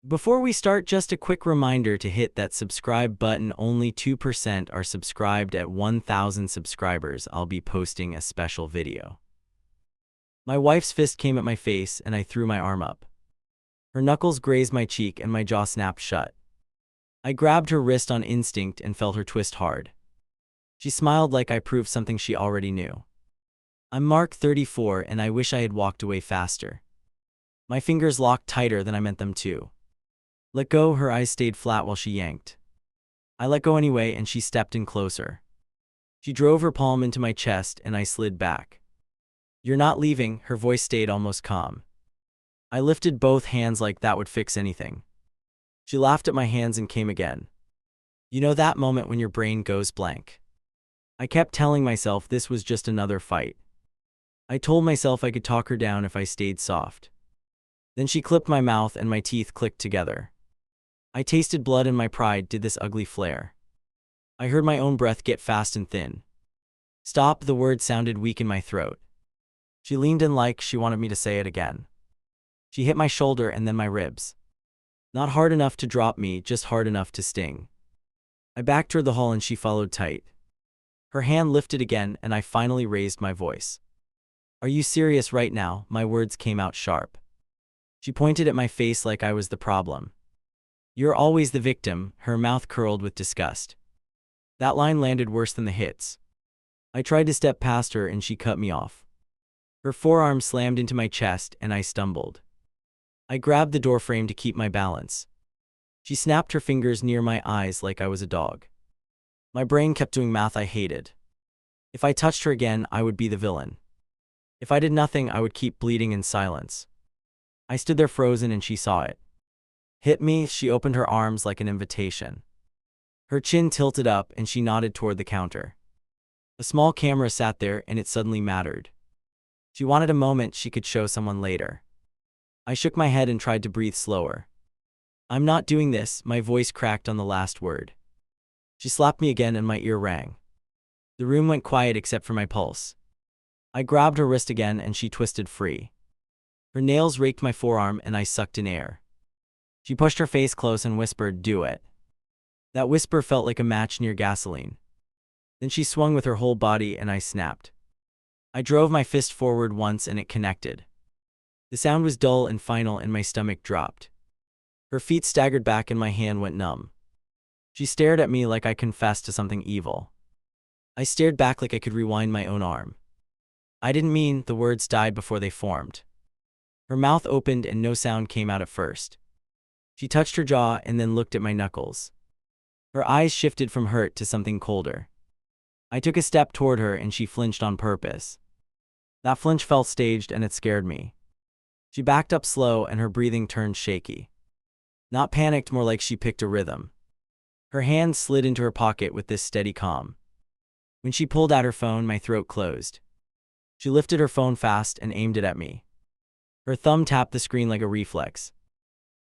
Before we start, just a quick reminder to hit that subscribe button. Only 2% are subscribed. At 1,000 subscribers, I'll be posting a special video. My wife's fist came at my face and I threw my arm up. Her knuckles grazed my cheek and my jaw snapped shut. I grabbed her wrist on instinct and felt her twist hard. She smiled like I proved something she already knew. I'm Mark, 34, and I wish I had walked away faster. My fingers locked tighter than I meant them to. Let go. Her eyes stayed flat while she yanked. I let go anyway and she stepped in closer. She drove her palm into my chest and I slid back. You're not leaving. Her voice stayed almost calm. I lifted both hands like that would fix anything. She laughed at my hands and came again. You know that moment when your brain goes blank? I kept telling myself this was just another fight. I told myself I could talk her down if I stayed soft. Then she clipped my mouth and my teeth clicked together. I tasted blood and my pride did this ugly flare. I heard my own breath get fast and thin. Stop. The word sounded weak in my throat. She leaned in like she wanted me to say it again. She hit my shoulder and then my ribs. Not hard enough to drop me, just hard enough to sting. I backed toward the hall and she followed tight. Her hand lifted again and I finally raised my voice. Are you serious right now? My words came out sharp. She pointed at my face like I was the problem. You're always the victim. Her mouth curled with disgust. That line landed worse than the hits. I tried to step past her and she cut me off. Her forearm slammed into my chest and I stumbled. I grabbed the doorframe to keep my balance. She snapped her fingers near my eyes like I was a dog. My brain kept doing math I hated. If I touched her again, I would be the villain. If I did nothing, I would keep bleeding in silence. I stood there frozen and she saw it. Hit me. She opened her arms like an invitation. Her chin tilted up and she nodded toward the counter. A small camera sat there and it suddenly mattered. She wanted a moment she could show someone later. I shook my head and tried to breathe slower. I'm not doing this. My voice cracked on the last word. She slapped me again and my ear rang. The room went quiet except for my pulse. I grabbed her wrist again and she twisted free. Her nails raked my forearm and I sucked in air. She pushed her face close and whispered, "Do it." That whisper felt like a match near gasoline. Then she swung with her whole body and I snapped. I drove my fist forward once and it connected. The sound was dull and final and my stomach dropped. Her feet staggered back and my hand went numb. She stared at me like I confessed to something evil. I stared back like I could rewind my own arm. I didn't mean. The words died before they formed. Her mouth opened and no sound came out at first. She touched her jaw and then looked at my knuckles. Her eyes shifted from hurt to something colder. I took a step toward her and she flinched on purpose. That flinch felt staged and it scared me. She backed up slow and her breathing turned shaky. Not panicked, more like she picked a rhythm. Her hand slid into her pocket with this steady calm. When she pulled out her phone, my throat closed. She lifted her phone fast and aimed it at me. Her thumb tapped the screen like a reflex.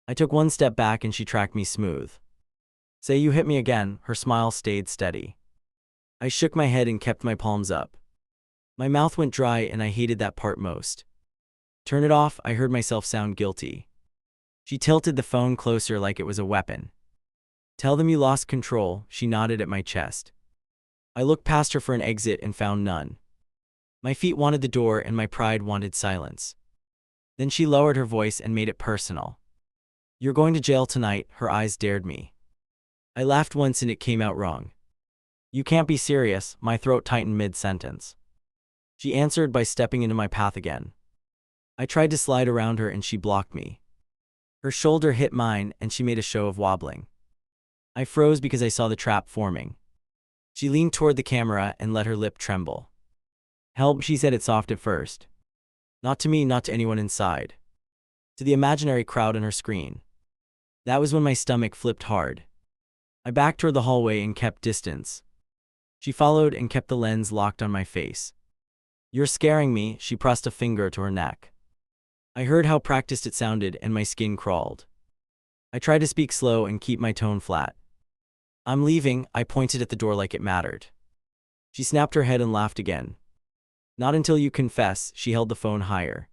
I took one step back and she tracked me smooth. Say you hit me again. Her smile stayed steady. I shook my head and kept my palms up. My mouth went dry and I hated that part most. Turn it off. I heard myself sound guilty. She tilted the phone closer like it was a weapon. Tell them you lost control. She nodded at my chest. I looked past her for an exit and found none. My feet wanted the door and my pride wanted silence. Then she lowered her voice and made it personal. You're going to jail tonight. Her eyes dared me. I laughed once and it came out wrong. You can't be serious. My throat tightened mid-sentence. She answered by stepping into my path again. I tried to slide around her and she blocked me. Her shoulder hit mine and she made a show of wobbling. I froze because I saw the trap forming. She leaned toward the camera and let her lip tremble. Help, she said it soft at first. Not to me, not to anyone inside. To the imaginary crowd on her screen. That was when my stomach flipped hard. I backed toward the hallway and kept distance. She followed and kept the lens locked on my face. You're scaring me. She pressed a finger to her neck. I heard how practiced it sounded and my skin crawled. I tried to speak slow and keep my tone flat. I'm leaving. I pointed at the door like it mattered. She snapped her head and laughed again. Not until you confess. She held the phone higher.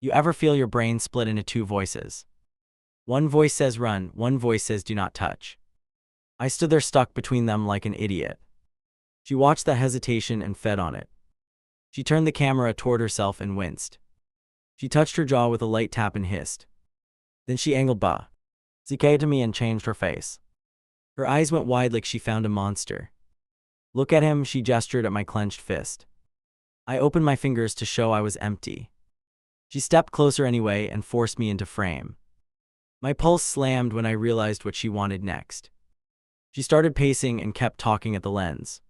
You ever feel your brain split into two voices? One voice says run, one voice says do not touch. I stood there stuck between them like an idiot. She watched that hesitation and fed on it. She turned the camera toward herself and winced. She touched her jaw with a light tap and hissed. Then she angled ZK to me and changed her face. Her eyes went wide like she found a monster. Look at him, she gestured at my clenched fist. I opened my fingers to show I was empty. She stepped closer anyway and forced me into frame. My pulse slammed when I realized what she wanted next. She started pacing and kept talking at the lens.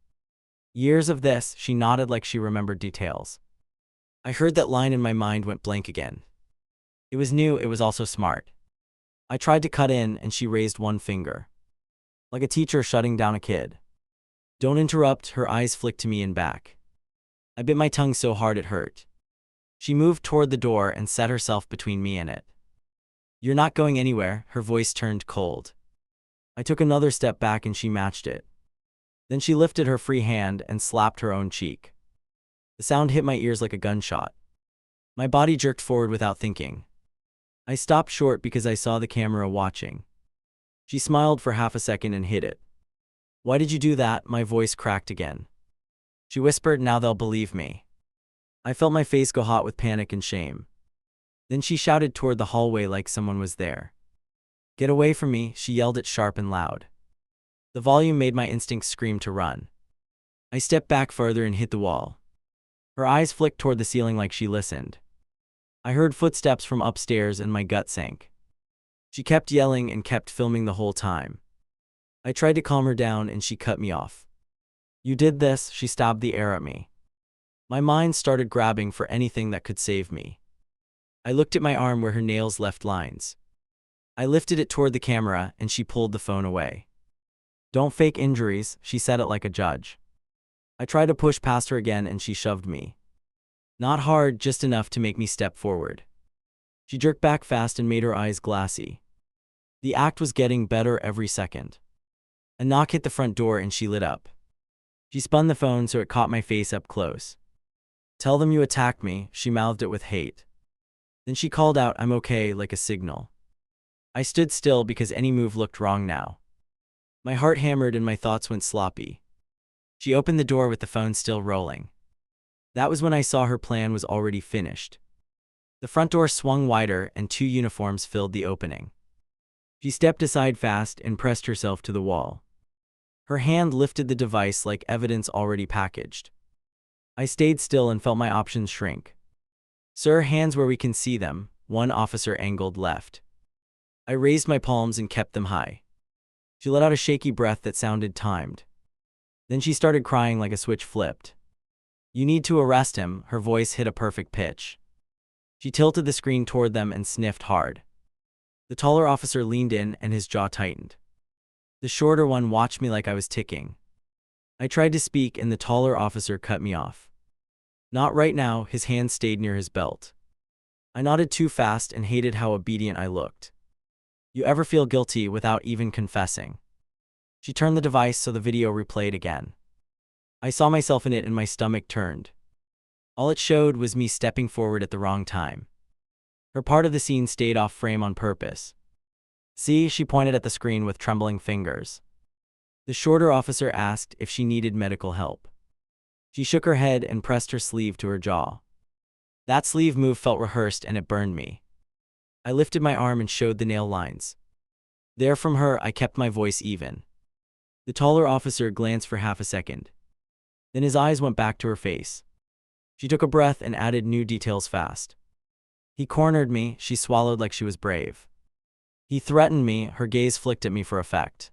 Years of this, she nodded like she remembered details. I heard that line and my mind went blank again. It was new, it was also smart. I tried to cut in and she raised one finger. Like a teacher shutting down a kid. Don't interrupt, her eyes flicked to me and back. I bit my tongue so hard it hurt. She moved toward the door and set herself between me and it. You're not going anywhere, her voice turned cold. I took another step back and she matched it. Then she lifted her free hand and slapped her own cheek. The sound hit my ears like a gunshot. My body jerked forward without thinking. I stopped short because I saw the camera watching. She smiled for half a second and hid it. Why did you do that? My voice cracked again. She whispered, now they'll believe me. I felt my face go hot with panic and shame. Then she shouted toward the hallway like someone was there. Get away from me, she yelled it sharp and loud. The volume made my instincts scream to run. I stepped back further and hit the wall. Her eyes flicked toward the ceiling like she listened. I heard footsteps from upstairs and my gut sank. She kept yelling and kept filming the whole time. I tried to calm her down and she cut me off. You did this, she stabbed the air at me. My mind started grabbing for anything that could save me. I looked at my arm where her nails left lines. I lifted it toward the camera and she pulled the phone away. Don't fake injuries, she said it like a judge. I tried to push past her again and she shoved me. Not hard, just enough to make me step forward. She jerked back fast and made her eyes glassy. The act was getting better every second. A knock hit the front door and she lit up. She spun the phone so it caught my face up close. Tell them you attacked me, she mouthed it with hate. Then she called out, I'm okay, like a signal. I stood still because any move looked wrong now. My heart hammered and my thoughts went sloppy. She opened the door with the phone still rolling. That was when I saw her plan was already finished. The front door swung wider and 2 uniforms filled the opening. She stepped aside fast and pressed herself to the wall. Her hand lifted the device like evidence already packaged. I stayed still and felt my options shrink. Sir, hands where we can see them, one officer angled left. I raised my palms and kept them high. She let out a shaky breath that sounded timed. Then she started crying like a switch flipped. You need to arrest him, her voice hit a perfect pitch. She tilted the screen toward them and sniffed hard. The taller officer leaned in and his jaw tightened. The shorter one watched me like I was ticking. I tried to speak and the taller officer cut me off. Not right now, his hand stayed near his belt. I nodded too fast and hated how obedient I looked. You ever feel guilty without even confessing? She turned the device so the video replayed again. I saw myself in it and my stomach turned. All it showed was me stepping forward at the wrong time. Her part of the scene stayed off frame on purpose. See, she pointed at the screen with trembling fingers. The shorter officer asked if she needed medical help. She shook her head and pressed her sleeve to her jaw. That sleeve move felt rehearsed and it burned me. I lifted my arm and showed the nail lines. There from her, I kept my voice even. The taller officer glanced for half a second. Then his eyes went back to her face. She took a breath and added new details fast. He cornered me, she swallowed like she was brave. He threatened me, her gaze flicked at me for effect.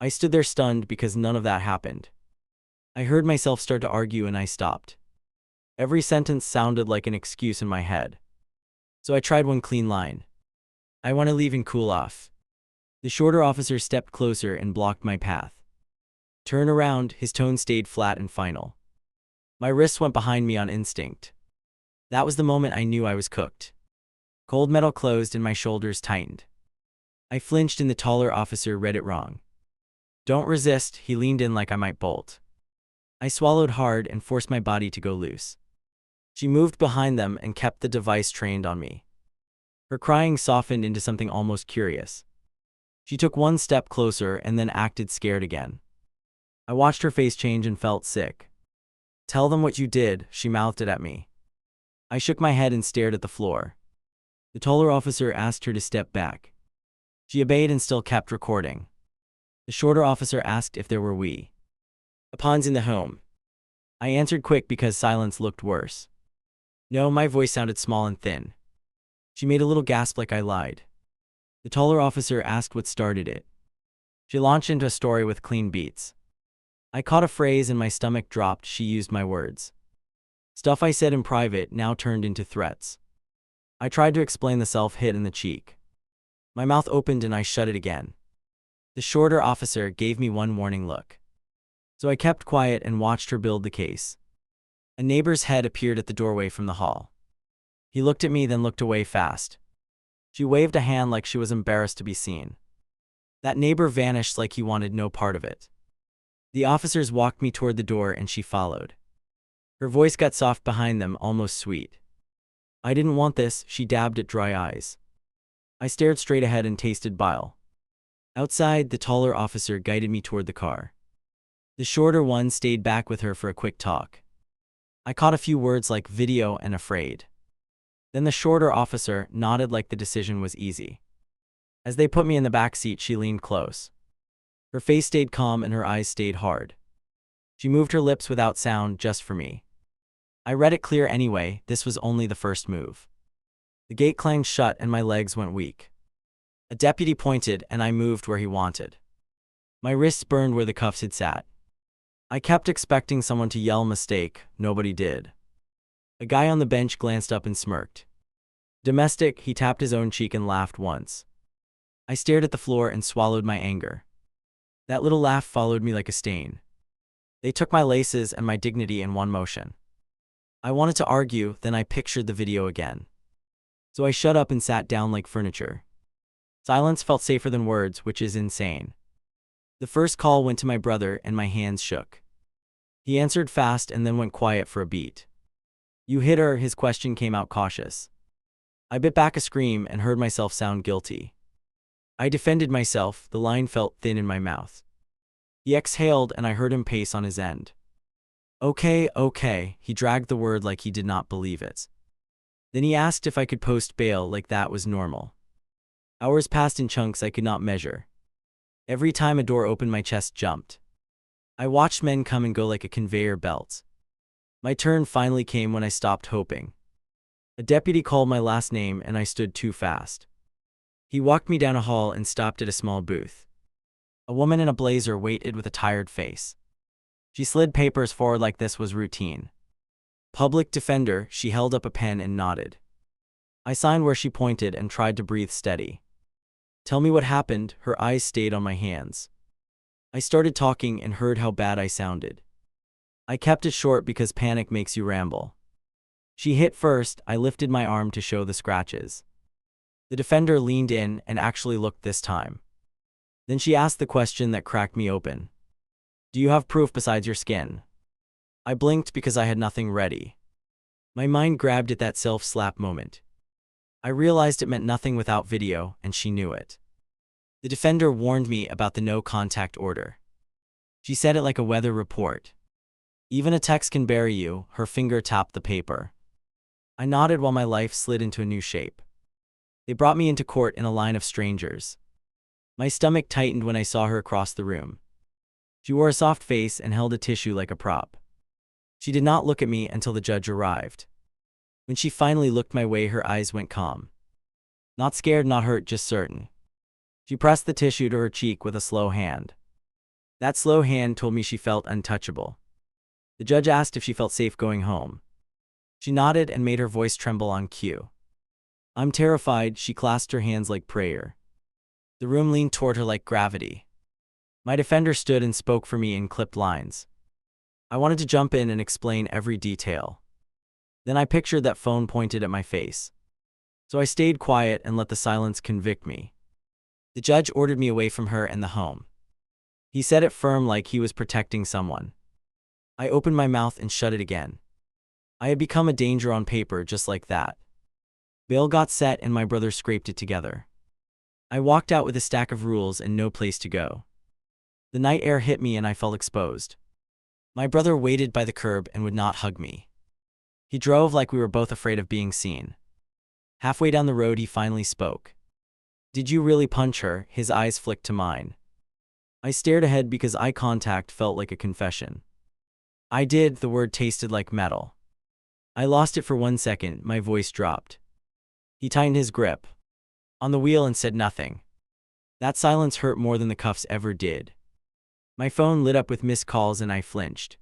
I stood there stunned because none of that happened. I heard myself start to argue and I stopped. Every sentence sounded like an excuse in my head. So I tried one clean line. I want to leave and cool off. The shorter officer stepped closer and blocked my path. Turn around, his tone stayed flat and final. My wrists went behind me on instinct. That was the moment I knew I was cooked. Cold metal closed and my shoulders tightened. I flinched and the taller officer read it wrong. Don't resist, he leaned in like I might bolt. I swallowed hard and forced my body to go loose. She moved behind them and kept the device trained on me. Her crying softened into something almost curious. She took one step closer and then acted scared again. I watched her face change and felt sick. "Tell them what you did," she mouthed it at me. I shook my head and stared at the floor. The taller officer asked her to step back. She obeyed and still kept recording. The shorter officer asked if there were weapons in the home. I answered quick because silence looked worse. No, my voice sounded small and thin. She made a little gasp like I lied. The taller officer asked what started it. She launched into a story with clean beats. I caught a phrase and my stomach dropped. She used my words. Stuff I said in private now turned into threats. I tried to explain the self-hit in the cheek. My mouth opened and I shut it again. The shorter officer gave me one warning look. So I kept quiet and watched her build the case. A neighbor's head appeared at the doorway from the hall. He looked at me, then looked away fast. She waved a hand like she was embarrassed to be seen. That neighbor vanished like he wanted no part of it. The officers walked me toward the door and she followed. Her voice got soft behind them, almost sweet. I didn't want this, she dabbed at dry eyes. I stared straight ahead and tasted bile. Outside, the taller officer guided me toward the car. The shorter one stayed back with her for a quick talk. I caught a few words like video and afraid. Then the shorter officer nodded like the decision was easy. As they put me in the back seat, she leaned close. Her face stayed calm and her eyes stayed hard. She moved her lips without sound, just for me. I read it clear anyway, this was only the first move. The gate clanged shut and my legs went weak. A deputy pointed and I moved where he wanted. My wrists burned where the cuffs had sat. I kept expecting someone to yell mistake, nobody did. A guy on the bench glanced up and smirked. Domestic, he tapped his own cheek and laughed once. I stared at the floor and swallowed my anger. That little laugh followed me like a stain. They took my laces and my dignity in one motion. I wanted to argue, then I pictured the video again. So I shut up and sat down like furniture. Silence felt safer than words, which is insane. The first call went to my brother and my hands shook. He answered fast and then went quiet for a beat. You hit her, his question came out cautious. I bit back a scream and heard myself sound guilty. I defended myself, the line felt thin in my mouth. He exhaled and I heard him pace on his end. Okay, he dragged the word like he did not believe it. Then he asked if I could post bail like that was normal. Hours passed in chunks I could not measure. Every time a door opened, my chest jumped. I watched men come and go like a conveyor belt. My turn finally came when I stopped hoping. A deputy called my last name and I stood too fast. He walked me down a hall and stopped at a small booth. A woman in a blazer waited with a tired face. She slid papers forward like this was routine. Public defender, she held up a pen and nodded. I signed where she pointed and tried to breathe steady. Tell me what happened, her eyes stayed on my hands. I started talking and heard how bad I sounded. I kept it short because panic makes you ramble. She hit first, I lifted my arm to show the scratches. The defender leaned in and actually looked this time. Then she asked the question that cracked me open. Do you have proof besides your skin? I blinked because I had nothing ready. My mind grabbed at that self-slap moment. I realized it meant nothing without video, and she knew it. The defender warned me about the no-contact order. She said it like a weather report. Even a text can bury you, her finger tapped the paper. I nodded while my life slid into a new shape. They brought me into court in a line of strangers. My stomach tightened when I saw her across the room. She wore a soft face and held a tissue like a prop. She did not look at me until the judge arrived. When she finally looked my way, her eyes went calm. Not scared, not hurt, just certain. She pressed the tissue to her cheek with a slow hand. That slow hand told me she felt untouchable. The judge asked if she felt safe going home. She nodded and made her voice tremble on cue. I'm terrified, she clasped her hands like prayer. The room leaned toward her like gravity. My defender stood and spoke for me in clipped lines. I wanted to jump in and explain every detail. Then I pictured that phone pointed at my face. So I stayed quiet and let the silence convict me. The judge ordered me away from her and the home. He said it firm like he was protecting someone. I opened my mouth and shut it again. I had become a danger on paper just like that. Bail got set and my brother scraped it together. I walked out with a stack of rules and no place to go. The night air hit me and I felt exposed. My brother waited by the curb and would not hug me. He drove like we were both afraid of being seen. Halfway down the road he finally spoke. "Did you really punch her?" His eyes flicked to mine. I stared ahead because eye contact felt like a confession. "I did." The word tasted like metal. I lost it for 1 second, my voice dropped. He tightened his grip on the wheel and said nothing. That silence hurt more than the cuffs ever did. My phone lit up with missed calls and I flinched.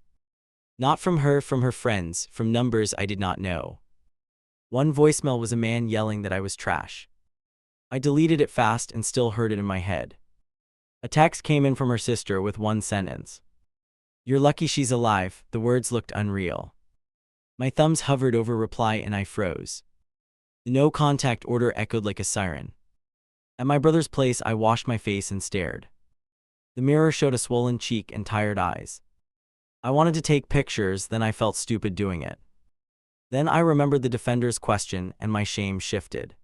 Not from her, from her friends, from numbers I did not know. One voicemail was a man yelling that I was trash. I deleted it fast and still heard it in my head. A text came in from her sister with one sentence. "You're lucky she's alive." The words looked unreal. My thumbs hovered over reply and I froze. The no contact order echoed like a siren. At my brother's place I washed my face and stared. The mirror showed a swollen cheek and tired eyes. I wanted to take pictures, then I felt stupid doing it. Then I remembered the defender's question and my shame shifted.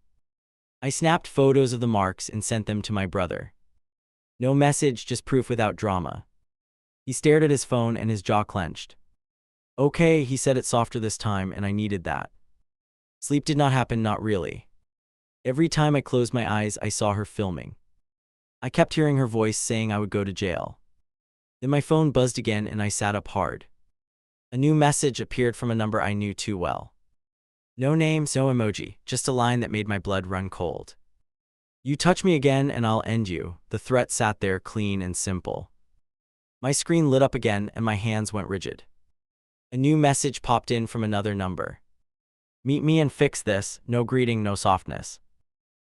I snapped photos of the marks and sent them to my brother. No message, just proof without drama. He stared at his phone and his jaw clenched. "Okay," he said it softer this time, and I needed that. Sleep did not happen, not really. Every time I closed my eyes I saw her filming. I kept hearing her voice saying I would go to jail. Then my phone buzzed again and I sat up hard. A new message appeared from a number I knew too well. No name, no emoji, just a line that made my blood run cold. "You touch me again and I'll end you." The threat sat there clean and simple. My screen lit up again and my hands went rigid. A new message popped in from another number. "Meet me and fix this." No greeting, no softness.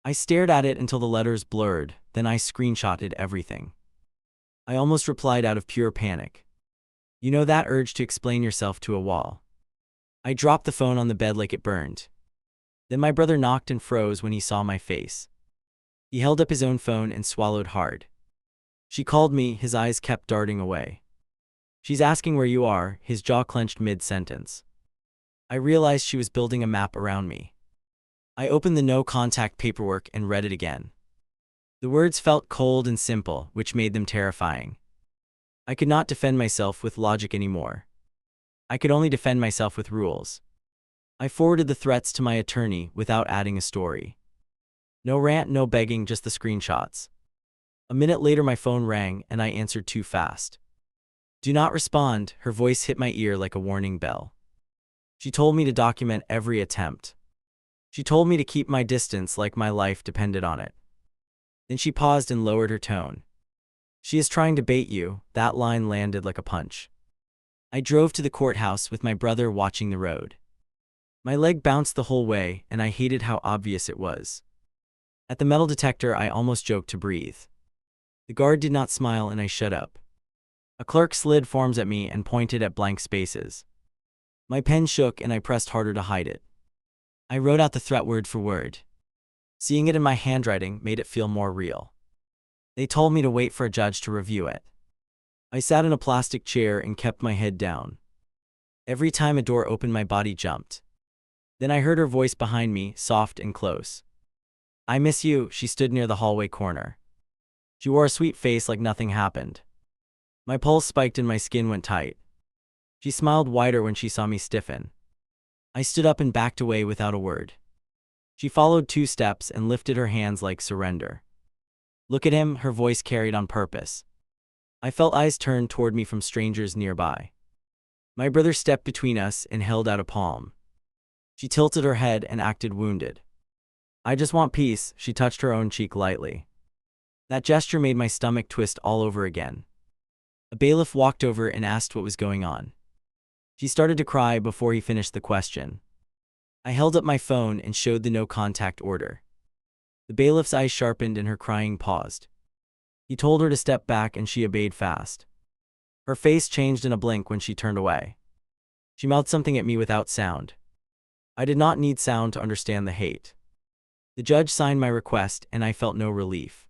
I stared at it until the letters blurred, then I screenshotted everything. I almost replied out of pure panic. You know that urge to explain yourself to a wall. I dropped the phone on the bed like it burned. Then my brother knocked and froze when he saw my face. He held up his own phone and swallowed hard. "She called me." His eyes kept darting away. "She's asking where you are." His jaw clenched mid-sentence. I realized she was building a map around me. I opened the no-contact paperwork and read it again. The words felt cold and simple, which made them terrifying. I could not defend myself with logic anymore. I could only defend myself with rules. I forwarded the threats to my attorney without adding a story. No rant, no begging, just the screenshots. A minute later my phone rang and I answered too fast. "Do not respond." Her voice hit my ear like a warning bell. She told me to document every attempt. She told me to keep my distance like my life depended on it. Then she paused and lowered her tone. "She is trying to bait you." That line landed like a punch. I drove to the courthouse with my brother watching the road. My leg bounced the whole way, and I hated how obvious it was. At the metal detector, I almost joked to breathe. The guard did not smile and I shut up. A clerk slid forms at me and pointed at blank spaces. My pen shook and I pressed harder to hide it. I wrote out the threat word for word. Seeing it in my handwriting made it feel more real. They told me to wait for a judge to review it. I sat in a plastic chair and kept my head down. Every time a door opened, my body jumped. Then I heard her voice behind me, soft and close. "I miss you." She stood near the hallway corner. She wore a sweet face like nothing happened. My pulse spiked and my skin went tight. She smiled wider when she saw me stiffen. I stood up and backed away without a word. She followed 2 steps and lifted her hands like surrender. "Look at him," her voice carried on purpose. I felt eyes turn toward me from strangers nearby. My brother stepped between us and held out a palm. She tilted her head and acted wounded. "I just want peace." She touched her own cheek lightly. That gesture made my stomach twist all over again. A bailiff walked over and asked what was going on. She started to cry before he finished the question. I held up my phone and showed the no-contact order. The bailiff's eyes sharpened and her crying paused. He told her to step back and she obeyed fast. Her face changed in a blink when she turned away. She mouthed something at me without sound. I did not need sound to understand the hate. The judge signed my request and I felt no relief.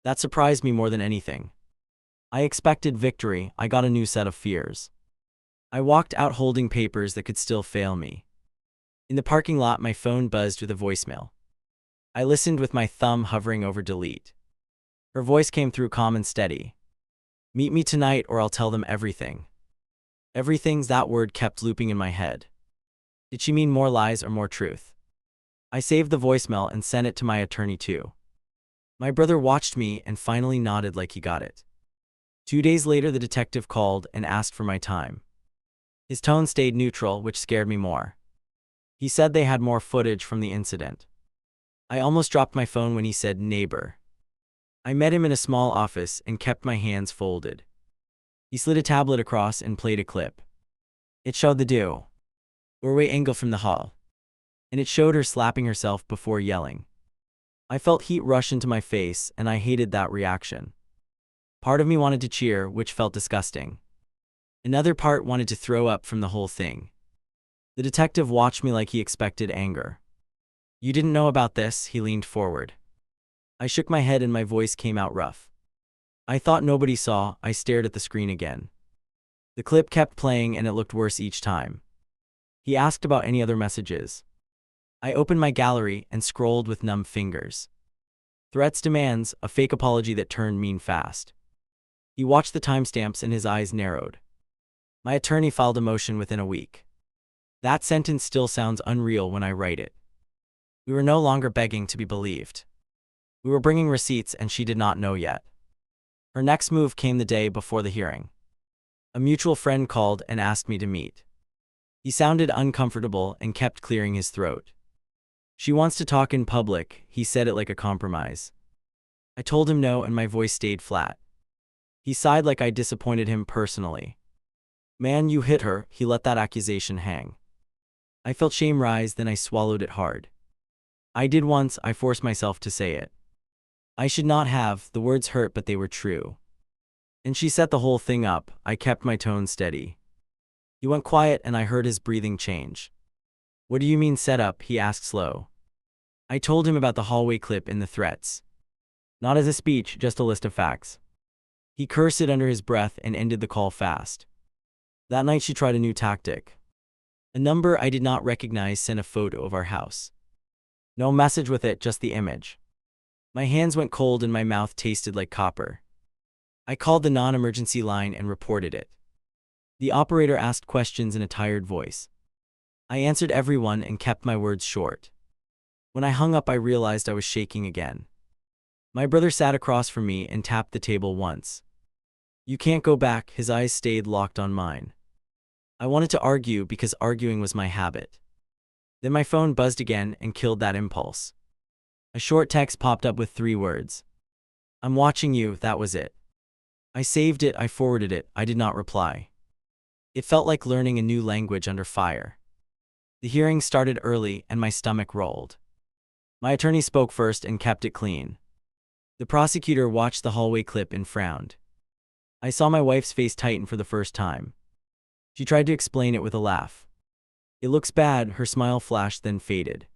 That surprised me more than anything. I expected victory. I got a new set of fears. I walked out holding papers that could still fail me. In the parking lot, my phone buzzed with a voicemail. I listened with my thumb hovering over delete. Her voice came through calm and steady. Meet me tonight or I'll tell them everything. Everything's that word kept looping in my head. Did she mean more lies or more truth? I saved the voicemail and sent it to my attorney too. My brother watched me and finally nodded like he got it. 2 days later, the detective called and asked for my time. His tone stayed neutral, which scared me more. He said they had more footage from the incident. I almost dropped my phone when he said neighbor. I met him in a small office and kept my hands folded. He slid a tablet across and played a clip. It showed the doorway angle from the hall, and it showed her slapping herself before yelling. I felt heat rush into my face, and I hated that reaction. Part of me wanted to cheer, which felt disgusting. Another part wanted to throw up from the whole thing. The detective watched me like he expected anger. You didn't know about this, he leaned forward. I shook my head and my voice came out rough. I thought nobody saw. I stared at the screen again. The clip kept playing and it looked worse each time. He asked about any other messages. I opened my gallery and scrolled with numb fingers. Threats, demands, a fake apology that turned mean fast. He watched the timestamps and his eyes narrowed. My attorney filed a motion within a week. That sentence still sounds unreal when I write it. We were no longer begging to be believed. We were bringing receipts and she did not know yet. Her next move came the day before the hearing. A mutual friend called and asked me to meet. He sounded uncomfortable and kept clearing his throat. She wants to talk in public, he said it like a compromise. I told him no and my voice stayed flat. He sighed like I disappointed him personally. Man, you hit her, he let that accusation hang. I felt shame rise, then I swallowed it hard. I did once, I forced myself to say it. I should not have, the words hurt but they were true. And she set the whole thing up, I kept my tone steady. He went quiet and I heard his breathing change. What do you mean set up, he asked slow. I told him about the hallway clip and the threats. Not as a speech, just a list of facts. He cursed it under his breath and ended the call fast. That night she tried a new tactic. A number I did not recognize sent a photo of our house. No message with it, just the image. My hands went cold and my mouth tasted like copper. I called the non-emergency line and reported it. The operator asked questions in a tired voice. I answered everyone and kept my words short. When I hung up, I realized I was shaking again. My brother sat across from me and tapped the table once. You can't go back, his eyes stayed locked on mine. I wanted to argue because arguing was my habit. Then my phone buzzed again and killed that impulse. A short text popped up with 3 words. I'm watching you, that was it. I saved it, I forwarded it, I did not reply. It felt like learning a new language under fire. The hearing started early and my stomach rolled. My attorney spoke first and kept it clean. The prosecutor watched the hallway clip and frowned. I saw my wife's face tighten for the first time. She tried to explain it with a laugh. It looks bad, her smile flashed then faded.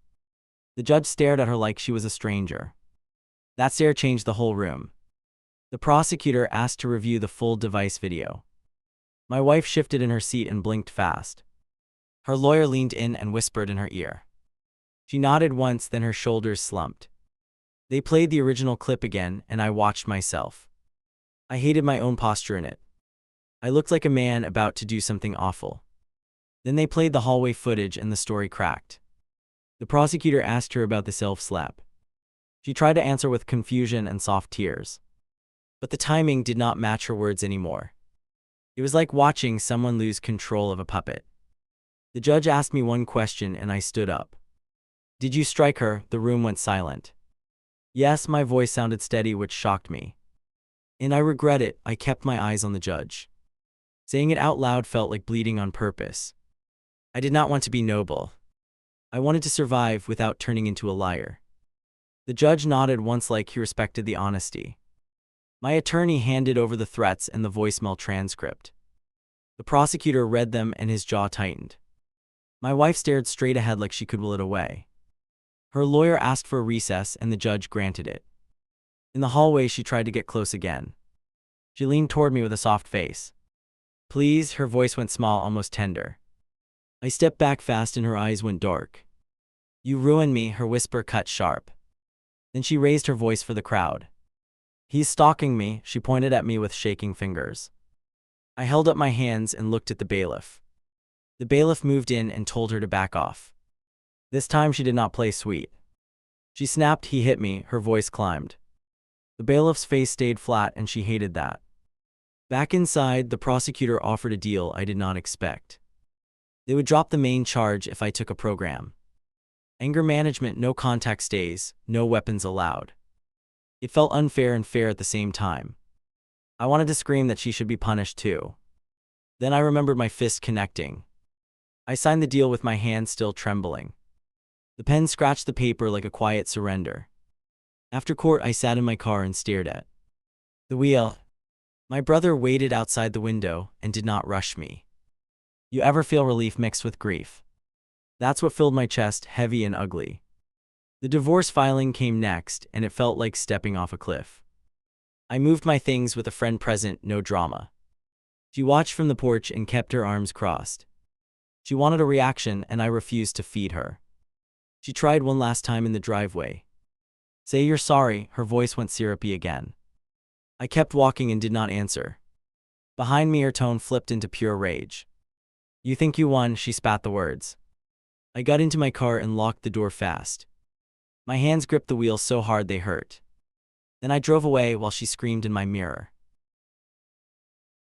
The judge stared at her like she was a stranger. That stare changed the whole room. The prosecutor asked to review the full device video. My wife shifted in her seat and blinked fast. Her lawyer leaned in and whispered in her ear. She nodded once, then her shoulders slumped. They played the original clip again, and I watched myself. I hated my own posture in it. I looked like a man about to do something awful. Then they played the hallway footage and the story cracked. The prosecutor asked her about the self-slap. She tried to answer with confusion and soft tears. But the timing did not match her words anymore. It was like watching someone lose control of a puppet. The judge asked me one question and I stood up. Did you strike her? The room went silent. Yes, my voice sounded steady, which shocked me. And I regret it, I kept my eyes on the judge. Saying it out loud felt like bleeding on purpose. I did not want to be noble. I wanted to survive without turning into a liar. The judge nodded once like he respected the honesty. My attorney handed over the threats and the voicemail transcript. The prosecutor read them and his jaw tightened. My wife stared straight ahead like she could will it away. Her lawyer asked for a recess and the judge granted it. In the hallway, she tried to get close again. She leaned toward me with a soft face. Please, her voice went small, almost tender. I stepped back fast and her eyes went dark. "You ruined me," her whisper cut sharp. Then she raised her voice for the crowd. "He's stalking me," she pointed at me with shaking fingers. I held up my hands and looked at the bailiff. The bailiff moved in and told her to back off. This time she did not play sweet. She snapped, "He hit me," her voice climbed. The bailiff's face stayed flat and she hated that. Back inside, the prosecutor offered a deal I did not expect. They would drop the main charge if I took a program. Anger management, no contact stays, no weapons allowed. It felt unfair and fair at the same time. I wanted to scream that she should be punished too. Then I remembered my fist connecting. I signed the deal with my hand still trembling. The pen scratched the paper like a quiet surrender. After court, I sat in my car and stared at the wheel. My brother waited outside the window and did not rush me. You ever feel relief mixed with grief? That's what filled my chest, heavy and ugly. The divorce filing came next, and it felt like stepping off a cliff. I moved my things with a friend present, no drama. She watched from the porch and kept her arms crossed. She wanted a reaction, and I refused to feed her. She tried one last time in the driveway. "Say you're sorry," her voice went syrupy again. I kept walking and did not answer. Behind me, her tone flipped into pure rage. "You think you won," she spat the words. I got into my car and locked the door fast. My hands gripped the wheel so hard they hurt. Then I drove away while she screamed in my mirror.